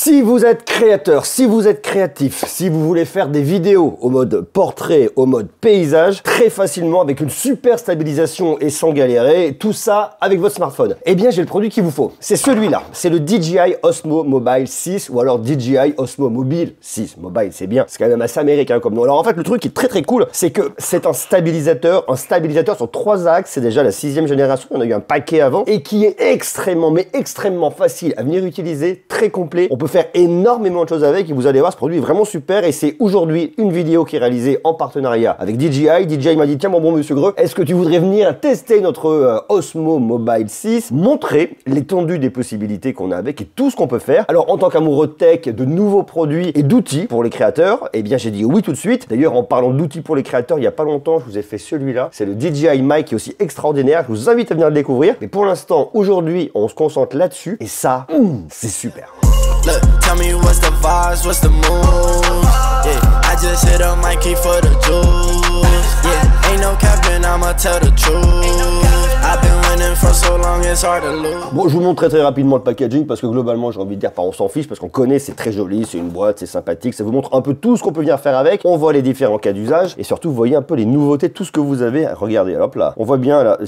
Si vous êtes créateur, si vous êtes créatif, si vous voulez faire des vidéos au mode portrait, au mode paysage, très facilement avec une super stabilisation et sans galérer, tout ça avec votre smartphone, eh bien j'ai le produit qu'il vous faut. C'est celui-là, c'est le DJI Osmo Mobile 6 ou alors DJI Osmo Mobile 6. Mobile c'est bien, c'est quand même assez américain comme nom. Alors en fait le truc qui est très cool, c'est que c'est un stabilisateur sur 3 axes, c'est déjà la 6e génération, on a eu un paquet avant, et qui est extrêmement, mais extrêmement facile à venir utiliser, très complet. On peut faire énormément de choses avec et vous allez voir, ce produit est vraiment super et c'est aujourd'hui une vidéo qui est réalisée en partenariat avec DJI. DJI m'a dit, tiens mon bon monsieur Greux, est-ce que tu voudrais venir tester notre Osmo Mobile 6, montrer l'étendue des possibilités qu'on a avec et tout ce qu'on peut faire. Alors en tant qu'amoureux de tech, de nouveaux produits et d'outils pour les créateurs, eh bien j'ai dit oui tout de suite. D'ailleurs en parlant d'outils pour les créateurs, il y a pas longtemps, je vous ai fait celui-là, c'est le DJI Mic qui est aussi extraordinaire, je vous invite à venir le découvrir. Mais pour l'instant, aujourd'hui, on se concentre là-dessus et ça, c'est super. Look, tell me what's the vibes, what's the mood? Yeah, I just hit up Mikey for the juice. Yeah, ain't no capping, I'ma tell the truth. I've been winning for so long, it's hard to lose. Bon, je vous montre très rapidement le packaging parce que globalement, j'ai envie de dire, on s'en fiche parce qu'on connaît, c'est très joli, c'est une boîte, c'est sympathique, ça vous montre un peu tout ce qu'on peut venir faire avec. On voit les différents cas d'usage et surtout, vous voyez un peu les nouveautés, tout ce que vous avez. Regardez, hop là, on voit bien là,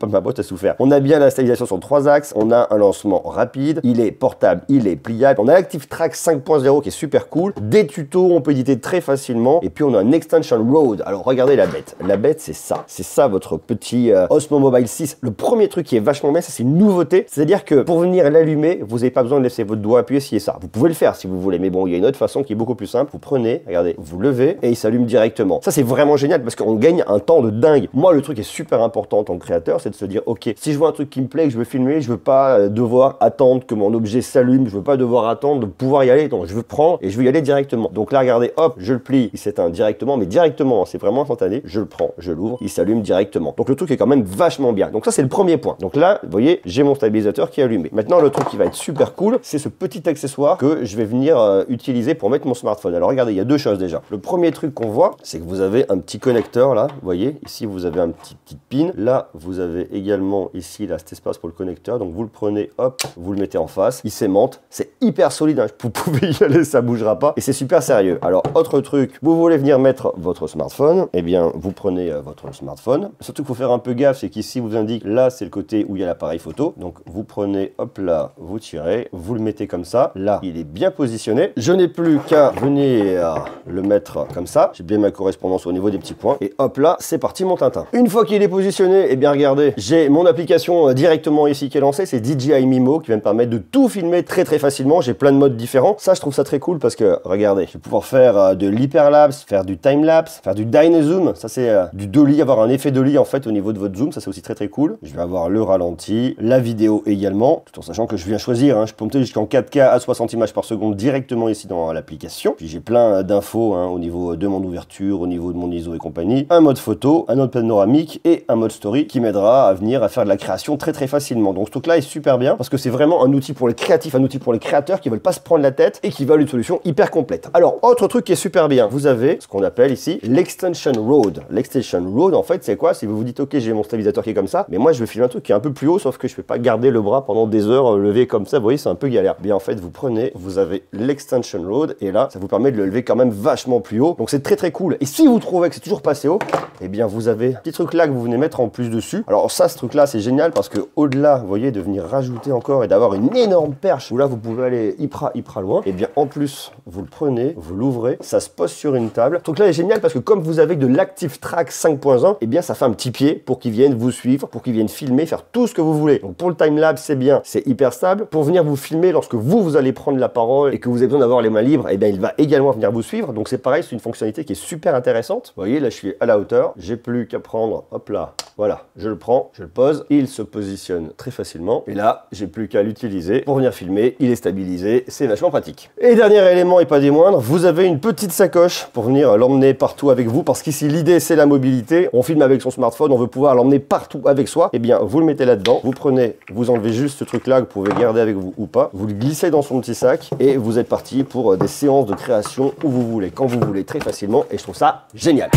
ma boîte a souffert. On a bien la stabilisation sur 3 axes, on a un lancement rapide, il est portable, il est pliable, on a l'Active Track 5.0 qui est super cool, des tutos, on peut éditer très facilement et puis on a un Extension Road. Alors regardez la bête c'est ça votre petit Osmo Mobile 6. Le premier truc qui est vachement bien, ça c'est une nouveauté, c'est-à-dire que pour venir l'allumer, vous n'avez pas besoin de laisser votre doigt appuyer sur ça. Vous pouvez le faire si vous voulez, mais bon, il y a une autre façon qui est beaucoup plus simple. Vous prenez, regardez, vous levez et il s'allume directement. Ça c'est vraiment génial parce qu'on gagne un temps de dingue. Moi le truc qui est super important en tant que créateur, c'est de se dire ok, si je vois un truc qui me plaît, que je veux filmer, je veux pas devoir attendre que mon objet s'allume, je veux pas devoir attendre de pouvoir y aller, donc je veux prendre et je veux y aller directement. Donc là regardez, hop, je le plie, il s'éteint directement, mais directement, c'est vraiment instantané, je le prends, je l'ouvre, il s'allume directement. Donc le truc est quand même vachement bien. Donc ça c'est le premier point. Donc là, vous voyez, j'ai mon stabilisateur qui est allumé. Maintenant le truc qui va être super cool, c'est ce petit accessoire que je vais venir utiliser pour mettre mon smartphone. Alors regardez, il y a 2 choses déjà. Le premier truc qu'on voit, c'est que vous avez un petit connecteur là, vous voyez, ici vous avez un petit pin, là vous avez également ici là cet espace pour le connecteur, donc vous le prenez, hop, vous le mettez en face, il s'aimante, c'est hyper solide, hein. Vous pouvez y aller, ça bougera pas et c'est super sérieux. Alors autre truc, vous voulez venir mettre votre smartphone, eh bien vous prenez votre smartphone. Surtout qu'il faut faire un peu gaffe, c'est qu'ici vous indique là c'est le côté où il y a l'appareil photo, donc vous prenez, hop là, vous tirez, vous le mettez comme ça, là il est bien positionné. Je n'ai plus qu'à venir le mettre comme ça, j'ai bien ma correspondance au niveau des petits points et hop là c'est parti mon Tintin. Une fois qu'il est positionné, eh bien regardez, j'ai mon application directement ici qui est lancée, c'est DJI Mimo qui va me permettre de tout filmer très facilement. J'ai plein de modes différents, ça je trouve ça très cool parce que regardez, je vais pouvoir faire de l'hyperlapse, faire du timelapse, faire du dynazoom, ça c'est du dolly, avoir un effet dolly en fait au niveau de votre zoom, ça c'est aussi très cool. Je vais avoir le ralenti, la vidéo également, tout en sachant que je viens choisir, hein, je peux monter jusqu'en 4K à 60 images par seconde directement ici dans l'application. Puis j'ai plein d'infos hein, au niveau de mon ouverture, au niveau de mon ISO et compagnie, un mode photo, un mode panoramique et un mode story qui m'aidera à venir à faire de la création très facilement. Donc ce truc là est super bien parce que c'est vraiment un outil pour les créatifs, un outil pour les créateurs qui veulent pas se prendre la tête et qui veulent une solution hyper complète. Alors autre truc qui est super bien, vous avez ce qu'on appelle ici l'Extension Road. L'Extension Road en fait c'est quoi? Si vous vous dites ok j'ai mon stabilisateur qui est comme ça, mais moi je veux filmer un truc qui est un peu plus haut, sauf que je peux pas garder le bras pendant des heures levé comme ça, vous voyez c'est un peu galère. Bien en fait vous prenez, vous avez l'Extension Road et là ça vous permet de le lever quand même vachement plus haut, donc c'est très cool. Et si vous trouvez que c'est toujours pas assez haut, eh bien vous avez un petit truc là que vous venez mettre en plus dessus. Alors ça, ce truc là c'est génial parce que au-delà, vous voyez, de venir rajouter encore et d'avoir une énorme perche où là vous pouvez aller hyper loin, et bien en plus vous le prenez, vous l'ouvrez, ça se pose sur une table. Ce truc là est génial parce que comme vous avez de l'Active Track 5.1, et bien ça fait un petit pied pour qu'ils viennent vous suivre, pour qu'ils viennent filmer, faire tout ce que vous voulez. Donc pour le timelapse c'est bien, c'est hyper stable. Pour venir vous filmer lorsque vous allez prendre la parole et que vous avez besoin d'avoir les mains libres, et bien il va également venir vous suivre. Donc c'est pareil, c'est une fonctionnalité qui est super intéressante. Vous voyez là je suis à la hauteur, j'ai plus qu'à prendre, hop là, voilà, je le prends, je le pose, il se positionne très facilement et là j'ai plus qu'à l'utiliser pour venir filmer, il est stabilisé, c'est vachement pratique. Et dernier élément et pas des moindres, vous avez une petite sacoche pour venir l'emmener partout avec vous parce qu'ici l'idée c'est la mobilité, on filme avec son smartphone, on veut pouvoir l'emmener partout avec soi, et bien vous le mettez là-dedans, vous prenez, vous enlevez juste ce truc là que vous pouvez garder avec vous ou pas, vous le glissez dans son petit sac et vous êtes parti pour des séances de création où vous voulez, quand vous voulez, très facilement et je trouve ça génial.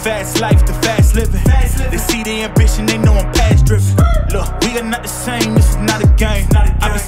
fast life, the fast living. They see the ambition, they know I'm past driven. Look, we are not the same, this is not a game.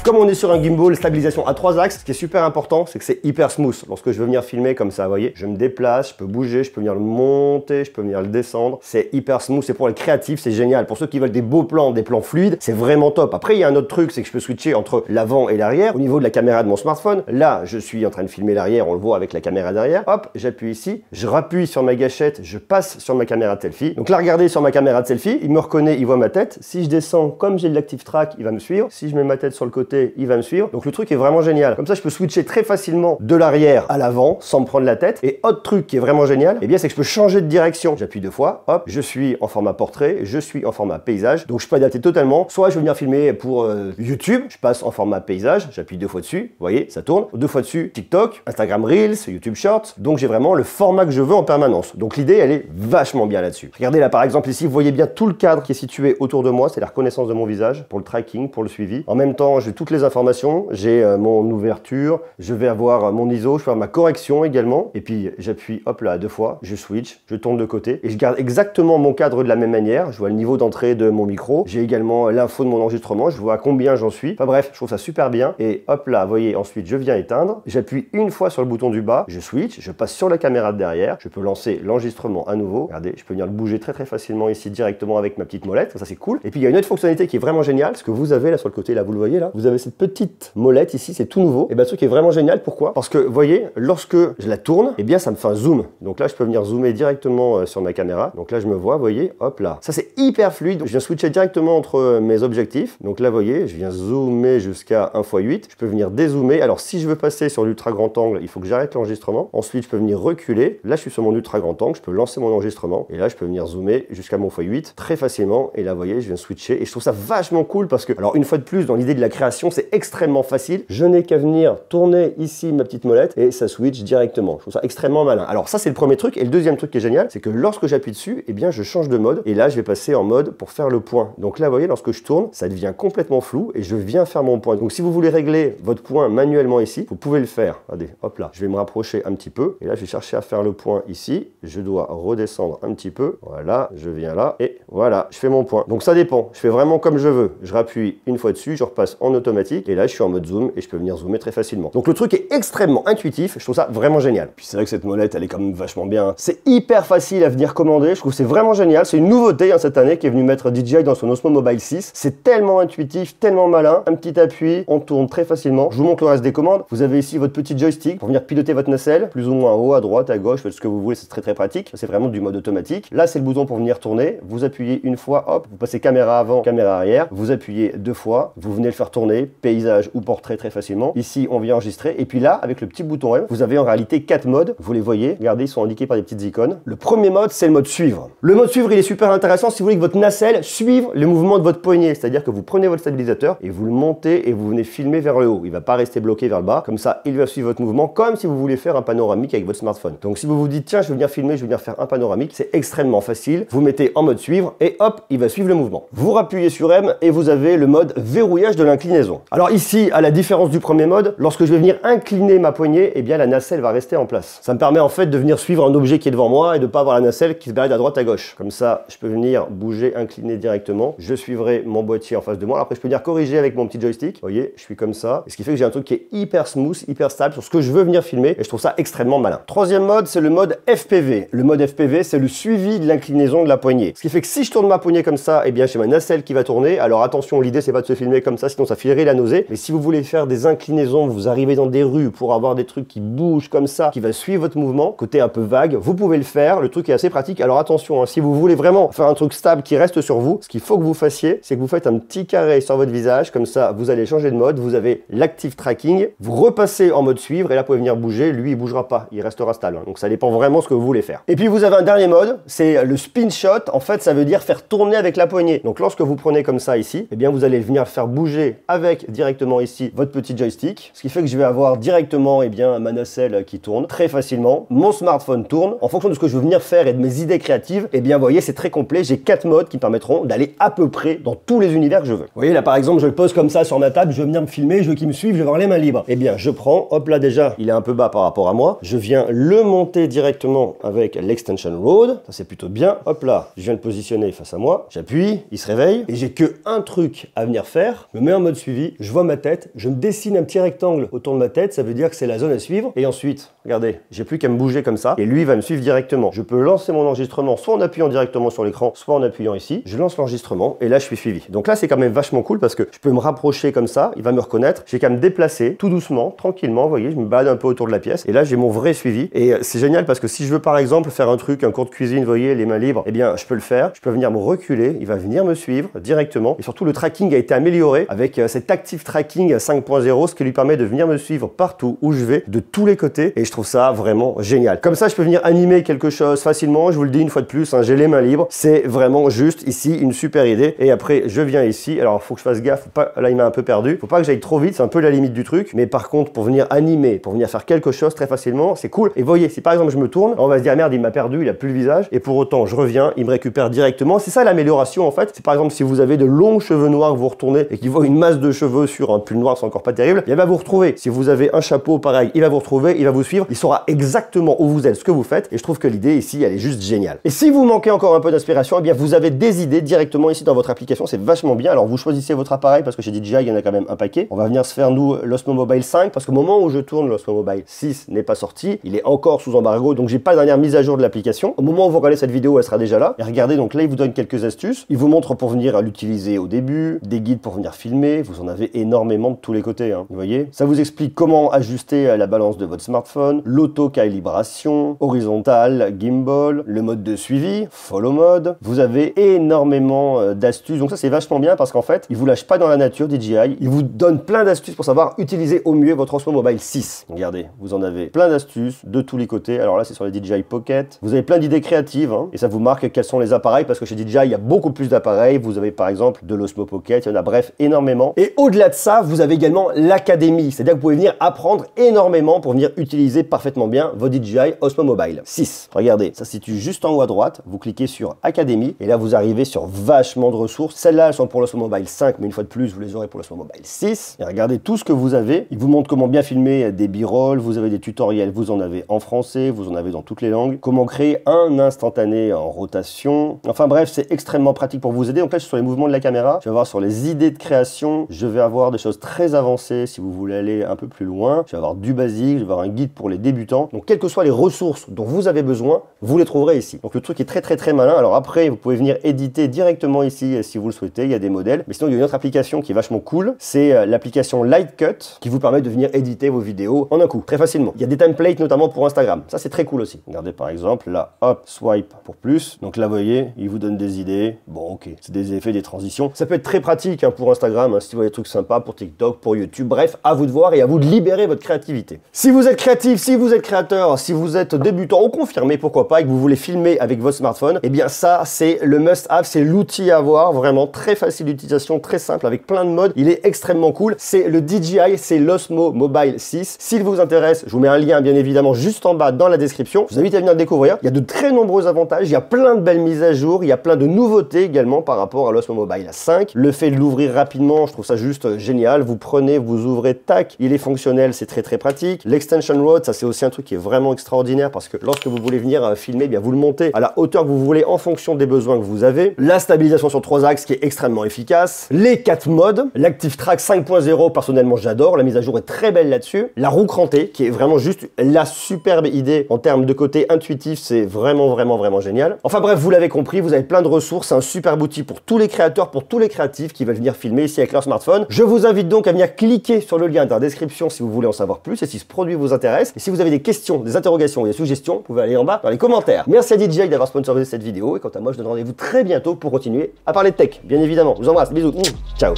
Comme on est sur un gimbal, stabilisation à 3 axes, ce qui est super important, c'est que c'est hyper smooth. Lorsque je veux venir filmer comme ça, vous voyez, je me déplace, je peux bouger, je peux venir le monter, je peux venir le descendre. C'est hyper smooth, c'est pour les créatifs, c'est génial. Pour ceux qui veulent des beaux plans, des plans fluides, c'est vraiment top. Après, il y a un autre truc, c'est que je peux switcher entre l'avant et l'arrière. Au niveau de la caméra de mon smartphone, là, je suis en train de filmer l'arrière, on le voit avec la caméra derrière. Hop, j'appuie ici, je rappuie sur ma gâchette, je passe sur ma caméra de selfie. Donc là, regardez sur ma caméra de selfie, il me reconnaît, il voit ma tête. Si je descends, comme j'ai de l'active track, il va me suivre. Si je mets ma tête sur le côté, il va me suivre. Donc le truc est vraiment génial. Comme ça, je peux switcher très facilement de l'arrière à l'avant sans me prendre la tête. Et autre truc qui est vraiment génial, eh bien, c'est que je peux changer de direction. J'appuie 2 fois, hop, je suis en format portrait, je suis en format paysage. Donc je peux adapter totalement. Soit je veux venir filmer pour YouTube, je passe en format paysage, j'appuie 2 fois dessus, vous voyez, ça tourne. 2 fois dessus, TikTok, Instagram Reels, YouTube Shorts. Donc j'ai vraiment le format que je veux en permanence. Donc l'idée, elle est vachement bien là-dessus. Regardez là, par exemple, ici, vous voyez bien tout le cadre qui est situé autour de moi. C'est la reconnaissance de mon visage pour le tracking, pour le suivi. En même temps, j'ai toutes les informations. J'ai mon ouverture, je vais avoir mon ISO, je vais avoir ma correction également. Et puis j'appuie, hop là, 2 fois, je switch, je tourne de côté et je garde exactement mon cadre de la même manière. Je vois le niveau d'entrée de mon micro. J'ai également l'info de mon enregistrement. Je vois à combien j'en suis. Enfin bref, je trouve ça super bien. Et hop là, vous voyez, ensuite je viens éteindre. J'appuie une fois sur le bouton du bas, je switch, je passe sur la caméra de derrière. Je peux lancer l'enregistrement à nouveau. Regardez, je peux venir le bouger très facilement ici directement avec ma petite molette. Ça c'est cool. Et puis il y a une autre fonctionnalité qui est vraiment géniale. Ce que vous avez là sur le côté, là, vous le voyez là. Vous avez cette petite molette ici, c'est tout nouveau. Et bien ce truc est vraiment génial. Pourquoi? Parce que vous voyez, lorsque je la tourne, et bien ça me fait un zoom. Donc là, je peux venir zoomer directement sur ma caméra. Donc là, je me vois, vous voyez, hop là. Ça c'est hyper fluide. Je viens switcher directement entre mes objectifs. Donc là, vous voyez, je viens zoomer jusqu'à 1x8. Je peux venir dézoomer. Alors si je veux passer sur l'ultra grand angle, il faut que j'arrête l'enregistrement. Ensuite, je peux venir reculer. Là, je suis sur mon ultra grand angle. Je peux lancer mon enregistrement. Et là, je peux venir zoomer jusqu'à mon x8 très facilement. Et là, vous voyez, je viens switcher. Et je trouve ça vachement cool parce que, alors une fois de plus, dans l'idée de la création, c'est extrêmement facile. Je n'ai qu'à venir tourner ici ma petite molette et ça switch directement. Je trouve ça extrêmement malin. Alors ça, c'est le premier truc. Et le deuxième truc qui est génial, c'est que lorsque j'appuie dessus, eh bien, je change de mode. Et là, je vais passer en mode pour faire le point. Donc là, vous voyez, lorsque je tourne, ça devient complètement flou et je viens faire mon point. Donc si vous voulez régler votre point manuellement ici, vous pouvez le faire. Regardez, hop là. Je vais me rapprocher un petit peu. Et là, je vais chercher à faire le point ici. Je dois redescendre un petit peu. Voilà, je viens là. Et voilà, je fais mon point. Donc ça dépend. Je fais vraiment comme je veux. Je rappuie une fois dessus, je repasse en automatique. Et là, je suis en mode zoom et je peux venir zoomer très facilement. Donc le truc est extrêmement intuitif. Je trouve ça vraiment génial. Puis c'est vrai que cette molette, elle est quand même vachement bien. C'est hyper facile à venir commander. Je trouve que c'est vraiment génial. C'est une nouveauté cette année qui est venue mettre DJI dans son Osmo Mobile 6. C'est tellement intuitif, tellement malin. Un petit appui, on tourne très facilement. Je vous montre le reste des commandes. Vous avez ici votre petit joystick pour venir piloter votre nacelle, plus ou moins en haut, à droite, à gauche, faites ce que vous voulez, c'est très pratique. C'est vraiment du mode automatique. Là, c'est le bouton pour venir tourner. Vous appuyez une fois, hop, vous passez caméra avant, caméra arrière. Vous appuyez 2 fois, vous venez le faire tourner, paysage ou portrait très facilement. Ici, on vient enregistrer. Et puis là, avec le petit bouton M, vous avez en réalité 4 modes. Vous les voyez. Regardez, ils sont indiqués par des petites icônes. Le premier mode, c'est le mode suivre. Le mode suivre, il est super intéressant si vous voulez que votre nacelle suive le mouvement de votre poignet. C'est-à-dire que vous prenez votre stabilisateur et vous le montez et vous venez filmer vers le haut. Il va pas rester bloqué vers le bas. Comme ça, il va suivre votre mouvement comme si vous voulez faire un panoramique avec votre smartphone. Donc si vous vous dites, tiens, je veux venir filmer, je veux venir faire un panoramique, c'est extrêmement facile. Vous mettez en mode suivre et hop, il va suivre le mouvement. Vous rappuyez sur M et vous avez le mode verrouillage de l'inclinaison. Alors ici, à la différence du premier mode, lorsque je vais venir incliner ma poignée, eh bien la nacelle va rester en place. Ça me permet en fait de venir suivre un objet qui est devant moi et de pas avoir la nacelle qui se balade à droite à gauche. Comme ça, je peux venir bouger, incliner directement. Je suivrai mon boîtier en face de moi. Après, je peux venir corriger avec mon petit joystick. Vous voyez, je suis comme ça. Et ce qui fait que j'ai un truc qui est hyper smooth, hyper stable sur ce que je veux venir filmer. Et je trouve ça extrêmement malin. Troisième mode, c'est le mode FPV. Le mode FPV, c'est le suivi de l'inclinaison de la poignée. Ce qui fait que si je tourne ma poignée comme ça, eh bien j'ai ma nacelle qui va tourner. Alors attention, l'idée c'est pas de se filmer comme ça, sinon ça filerait la nausée. Mais si vous voulez faire des inclinaisons, vous arrivez dans des rues pour avoir des trucs qui bougent comme ça, qui va suivre votre mouvement, côté un peu vague, vous pouvez le faire. Le truc est assez pratique. Alors attention, hein, si vous voulez vraiment faire un truc stable qui reste sur vous, ce qu'il faut que vous fassiez, c'est que vous faites un petit carré sur votre visage. Comme ça, vous allez changer de mode. Vous avez l'active tracking. Vous repassez en mode suivre et là, vous pouvez venir bouger. Lui, il bougera pas. Il restera stable. Hein. Donc ça dépend vraiment ce que vous voulez faire. Et puis vous avez un dernier mode, c'est le spin shot. En fait, ça veut dire faire tourner avec la poignée. Donc lorsque vous prenez comme ça ici, eh bien vous allez venir faire bouger avec directement ici votre petit joystick. Ce qui fait que je vais avoir directement ma nacelle qui tourne très facilement. Mon smartphone tourne. En fonction de ce que je veux venir faire et de mes idées créatives, eh bien vous voyez, c'est très complet. J'ai 4 modes qui me permettront d'aller à peu près dans tous les univers que je veux. Vous voyez là par exemple, je le pose comme ça sur ma table, je veux venir me filmer, je veux qu'il me suive, je vais avoir les mains libres. Eh bien je prends, hop là déjà, il est un peu bas par rapport à moi. Je viens le monter directement avec l'extension Extension Road, ça c'est plutôt bien. Hop là, je viens de positionner face à moi, j'appuie, il se réveille, et j'ai que un truc à venir faire. Je me mets en mode suivi, je vois ma tête, je me dessine un petit rectangle autour de ma tête, ça veut dire que c'est la zone à suivre. Et ensuite, regardez, j'ai plus qu'à me bouger comme ça, et lui va me suivre directement. Je peux lancer mon enregistrement soit en appuyant directement sur l'écran, soit en appuyant ici. Je lance l'enregistrement, et là je suis suivi. Donc là c'est quand même vachement cool parce que je peux me rapprocher comme ça, il va me reconnaître. J'ai qu'à me déplacer tout doucement, tranquillement, vous voyez, je me balade un peu autour de la pièce, et là j'ai mon vrai suivi. Et c'est génial parce que si je veux par exemple faire un truc, un cours de cuisine, vous voyez, les mains libres, eh bien je peux le faire. Je peux venir me reculer, il va venir me suivre directement. Et surtout le tracking a été amélioré avec cet Active Tracking 5.0, ce qui lui permet de venir me suivre partout où je vais, de tous les côtés. Et je trouve ça vraiment génial. Comme ça, je peux venir animer quelque chose facilement. Je vous le dis une fois de plus, hein, j'ai les mains libres. C'est vraiment juste ici une super idée. Et après, je viens ici. Alors, il faut que je fasse gaffe. Faut pas... Là, il m'a un peu perdu. Faut pas que j'aille trop vite. C'est un peu la limite du truc. Mais par contre, pour venir animer, pour venir faire quelque chose très facilement, c'est cool. Et voyez, si par exemple je me tourne, on va se dire merde, il m'a perdu, il a plus le visage. Et pour autant, je reviens, il me récupère directement. C'est ça l'amélioration en fait. C'est par exemple si vous avez de longs cheveux noirs que vous retournez et qu'il voit une masse de cheveux sur un pull noir, c'est encore pas terrible. Il va vous retrouver. Si vous avez un chapeau pareil, il va vous retrouver, il va vous suivre. Il saura exactement où vous êtes, ce que vous faites. Et je trouve que l'idée ici, elle est juste géniale. Et si vous manquez encore un peu d'inspiration, eh bien vous avez des idées directement ici dans votre application. C'est vachement bien. Alors vous choisissez votre appareil parce que chez DJI, il y en a quand même un paquet. On va venir se faire nous l'Osmo Mobile 5 parce qu'au moment où je tourne, l'Osmo Mobile 6 n'est pas sorti. Il est encore sous embargo, donc j'ai pas la dernière mise à jour de l'application. Au moment où vous regardez cette vidéo, elle sera déjà là. Et regardez, donc là, il vous donne quelques astuces. Il vous montre pour venir l'utiliser au début, des guides pour venir filmer. Vous en avez énormément de tous les côtés, hein. Vous voyez, ça vous explique comment ajuster la balance de votre smartphone, l'auto-calibration, horizontal, gimbal, le mode de suivi, follow mode. Vous avez énormément d'astuces. Donc ça, c'est vachement bien parce qu'en fait, il vous lâche pas dans la nature, DJI. Il vous donne plein d'astuces pour savoir utiliser au mieux votre Osmo Mobile 6. Regardez, vous en avez plein d'astuces de tous les côtés. Alors là, c'est sur les DJI Pocket. Vous avez plein d'idées créatives, hein, et ça vous marque quels sont les appareils parce que chez DJI, il y a beaucoup plus d'appareils. Vous avez par exemple de l'Osmo Pocket, il y en a bref énormément. Et au-delà de ça, vous avez également l'académie. C'est-à-dire que vous pouvez venir apprendre énormément pour venir utiliser parfaitement bien vos DJI Osmo Mobile 6. Regardez, ça se situe juste en haut à droite. Vous cliquez sur Académie et là, vous arrivez sur vachement de ressources. Celles-là, elles sont pour l'Osmo Mobile 5, mais une fois de plus, vous les aurez pour l'Osmo Mobile 6. Et regardez tout ce que vous avez. Il vous montre comment bien filmer des b-roll. Vous avez des tutoriels, vous en avez en français, vous en avez dans toutes les langues. Comment créer un instantané en rotation. Enfin bref, c'est extrêmement pratique pour vous aider. Donc là, sur les mouvements de la caméra, je vais voir sur les idées de création. Je vais avoir des choses très avancées si vous voulez aller un peu plus loin. Je vais avoir du basique, je vais avoir un guide pour les débutants. Donc quelles que soient les ressources dont vous avez besoin, vous les trouverez ici. Donc le truc est très malin. Alors après, vous pouvez venir éditer directement ici si vous le souhaitez. Il y a des modèles. Mais sinon, il y a une autre application qui est vachement cool. C'est l'application Lightcut qui vous permet de venir éditer vos vidéos en un coup, très facilement. Il y a des templates notamment pour Instagram. Ça, c'est très cool aussi. Regardez par exemple, là, hop, swipe pour plus. Donc là, vous voyez, il vous donne des idées. Bon, ok, c'est des effets, des transitions. Ça peut être très pratique hein, pour Instagram, hein, si vous voyez des trucs sympas, pour TikTok, pour YouTube. Bref, à vous de voir et à vous de libérer votre créativité. Si vous êtes créatif, si vous êtes créateur, si vous êtes débutant ou confirmé, pourquoi pas, et que vous voulez filmer avec votre smartphone, eh bien ça, c'est le must-have, c'est l'outil à avoir, vraiment très facile d'utilisation, très simple, avec plein de modes. Il est extrêmement cool. C'est le DJI, c'est l'Osmo Mobile 6. S'il vous intéresse, je vous mets un lien, bien évidemment, juste en bas dans la description. Je vous invite à venir le découvrir. Il y a de très nombreux avantages. Il y a plein de belles mises à jour. Il y a plein de nouveautés également par rapport à l'Osmo Mobile 5. Le fait de l'ouvrir rapidement, je trouve ça juste génial. Vous prenez, vous ouvrez, tac. Il est fonctionnel, c'est très pratique. L'extension road, ça c'est aussi un truc qui est vraiment extraordinaire parce que lorsque vous voulez venir filmer, eh bien vous le montez à la hauteur que vous voulez en fonction des besoins que vous avez. La stabilisation sur 3 axes qui est extrêmement efficace. Les 4 modes. L'Active Track 5.0, personnellement j'adore. La mise à jour est très belle là-dessus. La roue crantée qui est vraiment juste la superbe idée en termes de côté intuitif. C'est vraiment génial. Enfin bref, vous l'avez compris, vous avez plein de ressources. C'est un super outil pour tous les créateurs, pour tous les créatifs qui veulent venir filmer ici avec leur smartphone. Je vous invite donc à venir cliquer sur le lien dans la description si vous voulez en savoir plus et si ce produit vous intéresse. Et si vous avez des questions, des interrogations et des suggestions, vous pouvez aller en bas dans les commentaires. Merci à DJI d'avoir sponsorisé cette vidéo et quant à moi, je donne rendez-vous très bientôt pour continuer à parler de tech, bien évidemment. Je vous embrasse, bisous, ciao.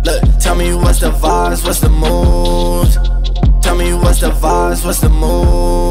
Look, tell me what's the vibes, what's the mood? Tell me what's the vibes, what's the mood?